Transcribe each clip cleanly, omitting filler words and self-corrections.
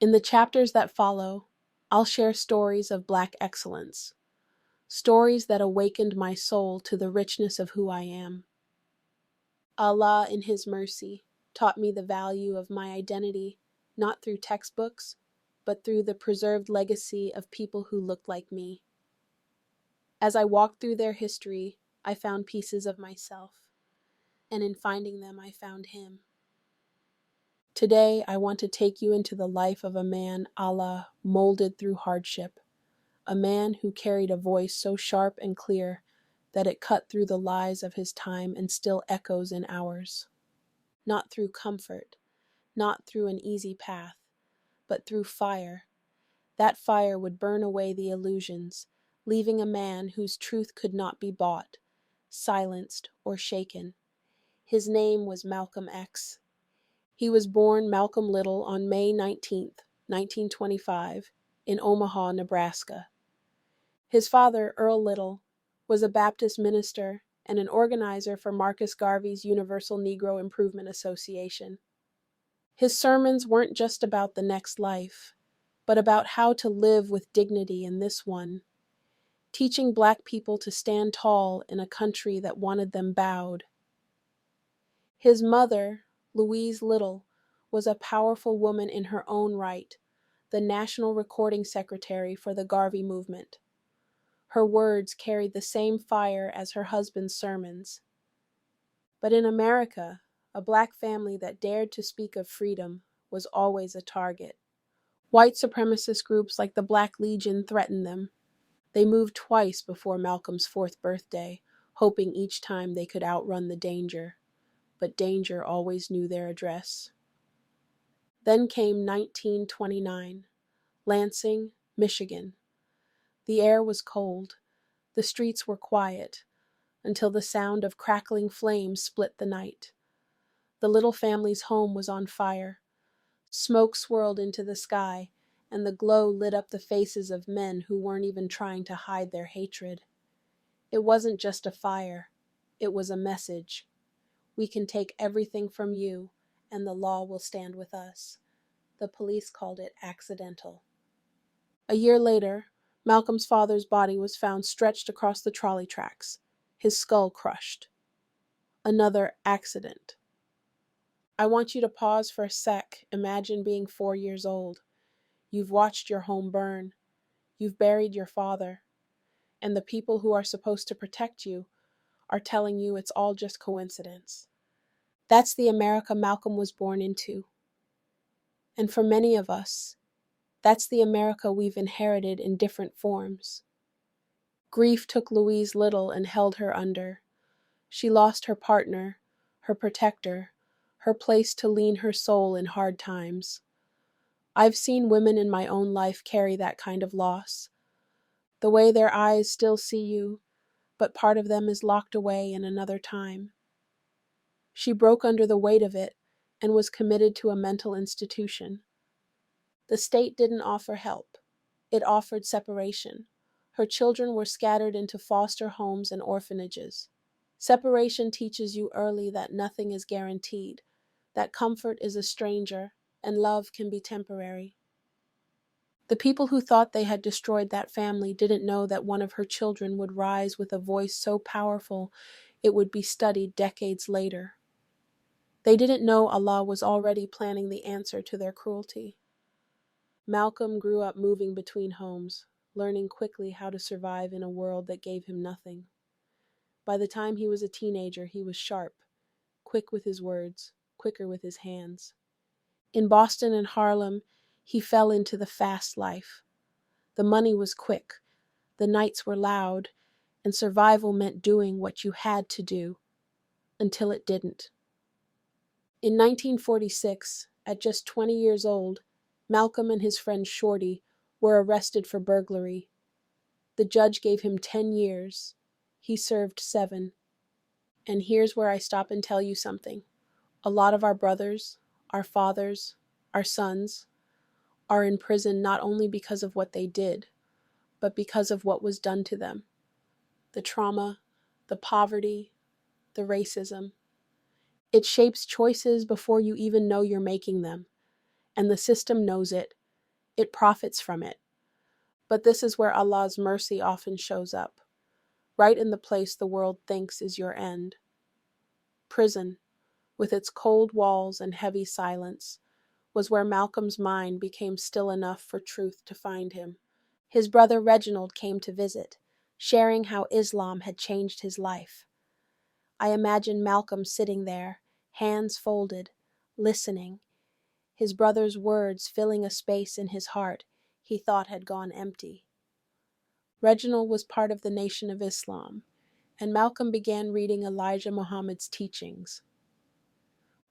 In the chapters that follow, I'll share stories of Black excellence, stories that awakened my soul to the richness of who I am. Allah, in His mercy, taught me the value of my identity, not through textbooks, but through the preserved legacy of people who looked like me. As I walked through their history, I found pieces of myself, and in finding them, I found Him. Today, I want to take you into the life of a man Allah molded through hardship, a man who carried a voice so sharp and clear that it cut through the lies of his time and still echoes in ours. Not through comfort, not through an easy path, but through fire. That fire would burn away the illusions, leaving a man whose truth could not be bought, silenced, or shaken. His name was Malcolm X. He was born Malcolm Little on May 19th, 1925, in Omaha, Nebraska. His father, Earl Little, was a Baptist minister and an organizer for Marcus Garvey's Universal Negro Improvement Association. His sermons weren't just about the next life, but about how to live with dignity in this one, teaching Black people to stand tall in a country that wanted them bowed. His mother, Louise Little, was a powerful woman in her own right, the National Recording Secretary for the Garvey movement. Her words carried the same fire as her husband's sermons. But in America, a Black family that dared to speak of freedom was always a target. White supremacist groups like the Black Legion threatened them. They moved twice before Malcolm's 4th birthday, hoping each time they could outrun the danger. But danger always knew their address. Then came 1929, Lansing, Michigan. The air was cold. The streets were quiet, until the sound of crackling flames split the night. The little family's home was on fire. Smoke swirled into the sky, and the glow lit up the faces of men who weren't even trying to hide their hatred. It wasn't just a fire. It was a message. We can take everything from you, and the law will stand with us. The police called it accidental. A year later, Malcolm's father's body was found stretched across the trolley tracks, his skull crushed. Another accident. I want you to pause for a sec. Imagine being 4 years old. You've watched your home burn. You've buried your father. And the people who are supposed to protect you are telling you it's all just coincidence. That's the America Malcolm was born into. And for many of us, that's the America we've inherited in different forms. Grief took Louise Little and held her under. She lost her partner, her protector, her place to lean her soul in hard times. I've seen women in my own life carry that kind of loss. The way their eyes still see you, but part of them is locked away in another time. She broke under the weight of it and was committed to a mental institution. The state didn't offer help. It offered separation. Her children were scattered into foster homes and orphanages. Separation teaches you early that nothing is guaranteed, that comfort is a stranger, and love can be temporary. The people who thought they had destroyed that family didn't know that one of her children would rise with a voice so powerful it would be studied decades later. They didn't know Allah was already planning the answer to their cruelty. Malcolm grew up moving between homes, learning quickly how to survive in a world that gave him nothing. By the time he was a teenager, he was sharp, quick with his words, quicker with his hands. In Boston and Harlem, he fell into the fast life. The money was quick, the nights were loud, and survival meant doing what you had to do, until it didn't. In 1946, at just 20 years old, Malcolm and his friend Shorty were arrested for burglary. The judge gave him 10 years. He served 7. And here's where I stop and tell you something. A lot of our brothers, our fathers, our sons, are in prison not only because of what they did, but because of what was done to them. The trauma, the poverty, the racism. It shapes choices before you even know you're making them, and the system knows it, it profits from it. But this is where Allah's mercy often shows up, right in the place the world thinks is your end. Prison, with its cold walls and heavy silence, was where Malcolm's mind became still enough for truth to find him. His brother Reginald came to visit, sharing how Islam had changed his life. I imagine Malcolm sitting there, hands folded, listening, his brother's words filling a space in his heart he thought had gone empty. Reginald was part of the Nation of Islam, and Malcolm began reading Elijah Muhammad's teachings.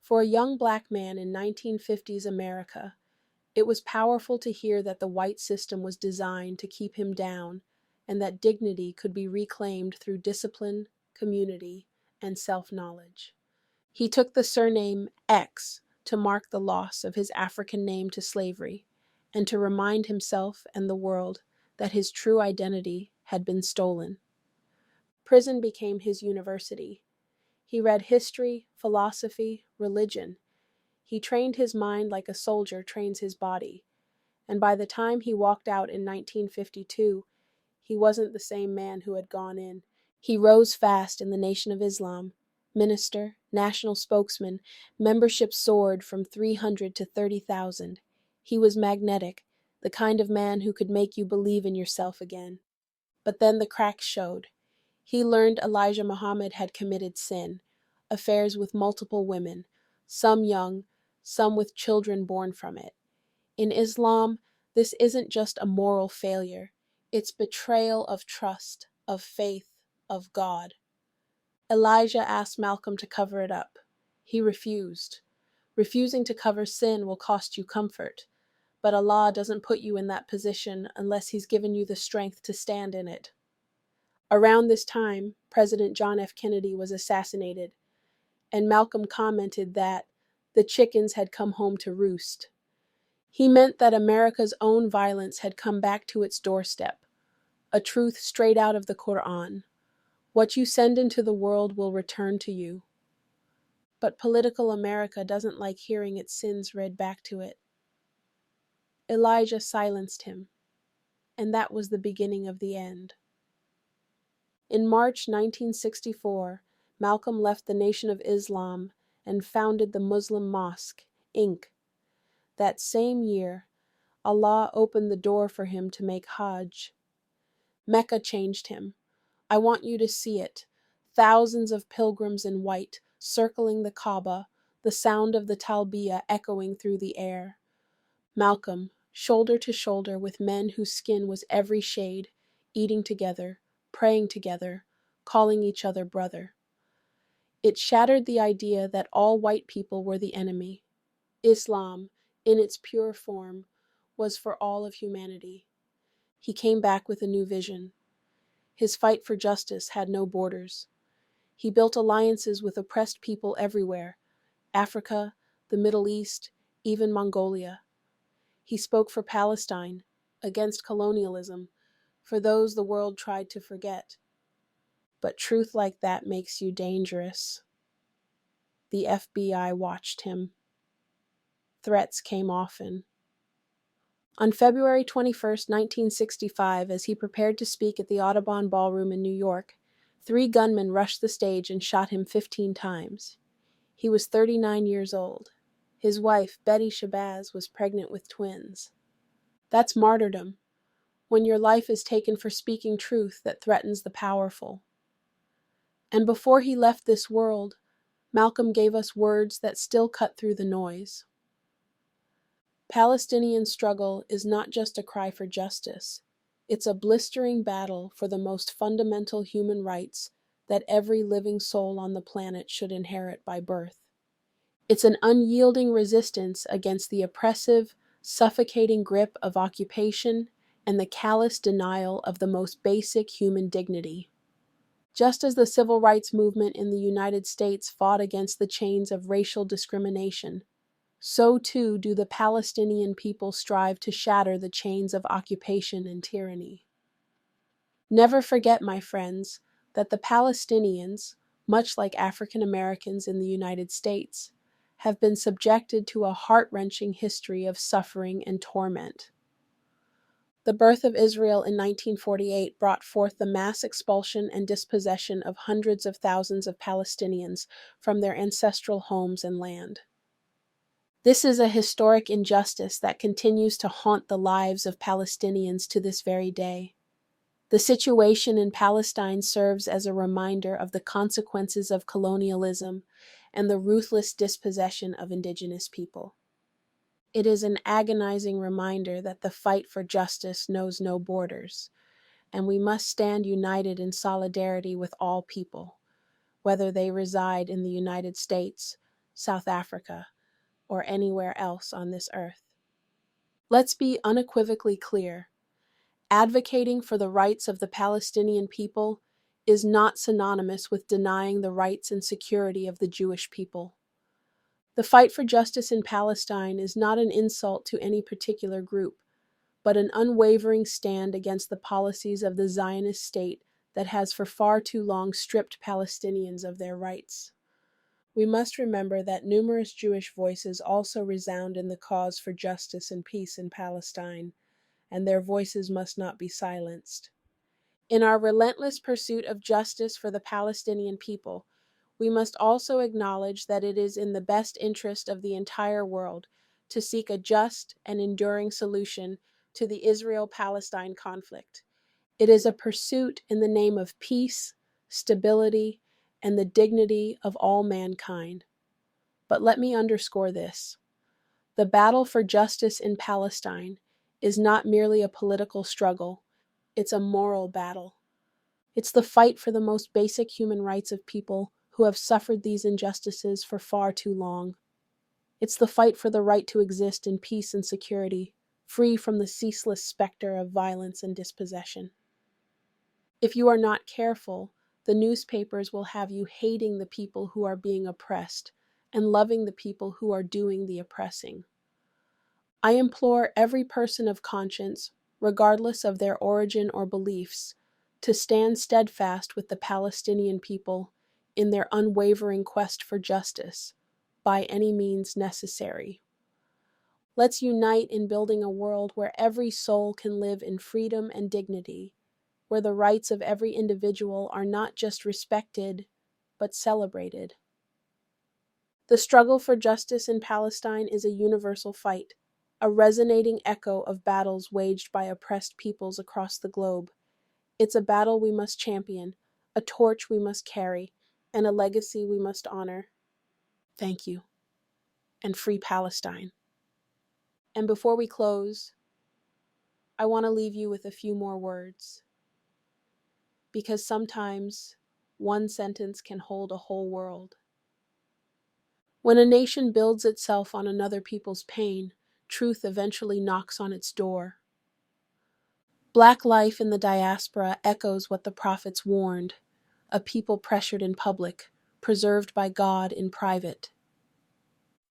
For a young black man in 1950s America, it was powerful to hear that the white system was designed to keep him down and that dignity could be reclaimed through discipline, community, and self-knowledge. He took the surname X to mark the loss of his African name to slavery and to remind himself and the world that his true identity had been stolen. Prison became his university. He read history, philosophy, religion. He trained his mind like a soldier trains his body, and by the time he walked out in 1952, he wasn't the same man who had gone in. He rose fast in the Nation of Islam. Minister, national spokesman, membership soared from 300 to 30,000. He was magnetic, the kind of man who could make you believe in yourself again. But then the cracks showed. He learned Elijah Muhammad had committed sin, affairs with multiple women, some young, some with children born from it. In Islam, this isn't just a moral failure. It's betrayal of trust, of faith, of God. Elijah asked Malcolm to cover it up. He refused. Refusing to cover sin will cost you comfort, but Allah doesn't put you in that position unless He's given you the strength to stand in it. Around this time, President John F. Kennedy was assassinated, and Malcolm commented that the chickens had come home to roost. He meant that America's own violence had come back to its doorstep, a truth straight out of the Quran. What you send into the world will return to you. But political America doesn't like hearing its sins read back to it. Elijah silenced him, and that was the beginning of the end. In March 1964, Malcolm left the Nation of Islam and founded the Muslim Mosque, Inc. That same year, Allah opened the door for him to make Hajj. Mecca changed him. I want you to see it. Thousands of pilgrims in white, circling the Kaaba, the sound of the talbiyah echoing through the air. Malcolm, shoulder to shoulder with men whose skin was every shade, eating together, praying together, calling each other brother. It shattered the idea that all white people were the enemy. Islam, in its pure form, was for all of humanity. He came back with a new vision. His fight for justice had no borders. He built alliances with oppressed people everywhere, Africa, the Middle East, even Mongolia. He spoke for Palestine, against colonialism, for those the world tried to forget. But truth like that makes you dangerous. The FBI watched him. Threats came often. On February 21, 1965, as he prepared to speak at the Audubon Ballroom in New York, 3 gunmen rushed the stage and shot him 15 times. He was 39 years old. His wife, Betty Shabazz, was pregnant with twins. That's martyrdom, when your life is taken for speaking truth that threatens the powerful. And before he left this world, Malcolm gave us words that still cut through the noise. Palestinian struggle is not just a cry for justice. It's a blistering battle for the most fundamental human rights that every living soul on the planet should inherit by birth. It's an unyielding resistance against the oppressive, suffocating grip of occupation and the callous denial of the most basic human dignity. Just as the civil rights movement in the United States fought against the chains of racial discrimination, so too do the Palestinian people strive to shatter the chains of occupation and tyranny. Never forget, my friends, that the Palestinians, much like African Americans in the United States, have been subjected to a heart-wrenching history of suffering and torment. The birth of Israel in 1948 brought forth the mass expulsion and dispossession of hundreds of thousands of Palestinians from their ancestral homes and land. This is a historic injustice that continues to haunt the lives of Palestinians to this very day. The situation in Palestine serves as a reminder of the consequences of colonialism and the ruthless dispossession of indigenous people. It is an agonizing reminder that the fight for justice knows no borders, and we must stand united in solidarity with all people, whether they reside in the United States, South Africa, or anywhere else on this earth. Let's be unequivocally clear. Advocating for the rights of the Palestinian people is not synonymous with denying the rights and security of the Jewish people. The fight for justice in Palestine is not an insult to any particular group, but an unwavering stand against the policies of the Zionist state that has for far too long stripped Palestinians of their rights. We must remember that numerous Jewish voices also resound in the cause for justice and peace in Palestine, and their voices must not be silenced. In our relentless pursuit of justice for the Palestinian people, we must also acknowledge that it is in the best interest of the entire world to seek a just and enduring solution to the Israel-Palestine conflict. It is a pursuit in the name of peace, stability, and the dignity of all mankind. But let me underscore this. The battle for justice in Palestine is not merely a political struggle, it's a moral battle. It's the fight for the most basic human rights of people who have suffered these injustices for far too long. It's the fight for the right to exist in peace and security, free from the ceaseless specter of violence and dispossession. If you are not careful, the newspapers will have you hating the people who are being oppressed and loving the people who are doing the oppressing. I implore every person of conscience, regardless of their origin or beliefs, to stand steadfast with the Palestinian people in their unwavering quest for justice, by any means necessary. Let's unite in building a world where every soul can live in freedom and dignity, where the rights of every individual are not just respected, but celebrated. The struggle for justice in Palestine is a universal fight, a resonating echo of battles waged by oppressed peoples across the globe. It's a battle we must champion, a torch we must carry, and a legacy we must honor. Thank you, and free Palestine. And before we close, I want to leave you with a few more words, because sometimes one sentence can hold a whole world. When a nation builds itself on another people's pain, truth eventually knocks on its door. Black life in the diaspora echoes what the prophets warned, a people pressured in public, preserved by God in private.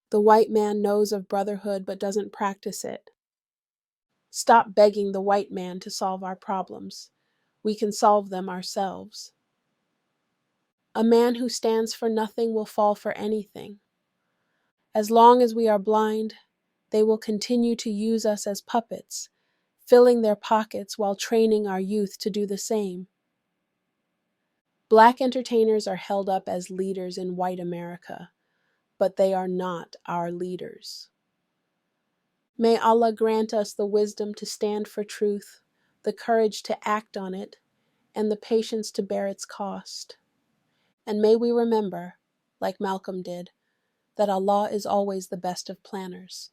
The white man knows of brotherhood but doesn't practice it. Stop begging the white man to solve our problems. We can solve them ourselves. A man who stands for nothing will fall for anything. As long as we are blind, they will continue to use us as puppets, filling their pockets while training our youth to do the same. Black entertainers are held up as leaders in white America, but they are not our leaders. May Allah grant us the wisdom to stand for truth, the courage to act on it, and the patience to bear its cost. And may we remember, like Malcolm did, that Allah is always the best of planners.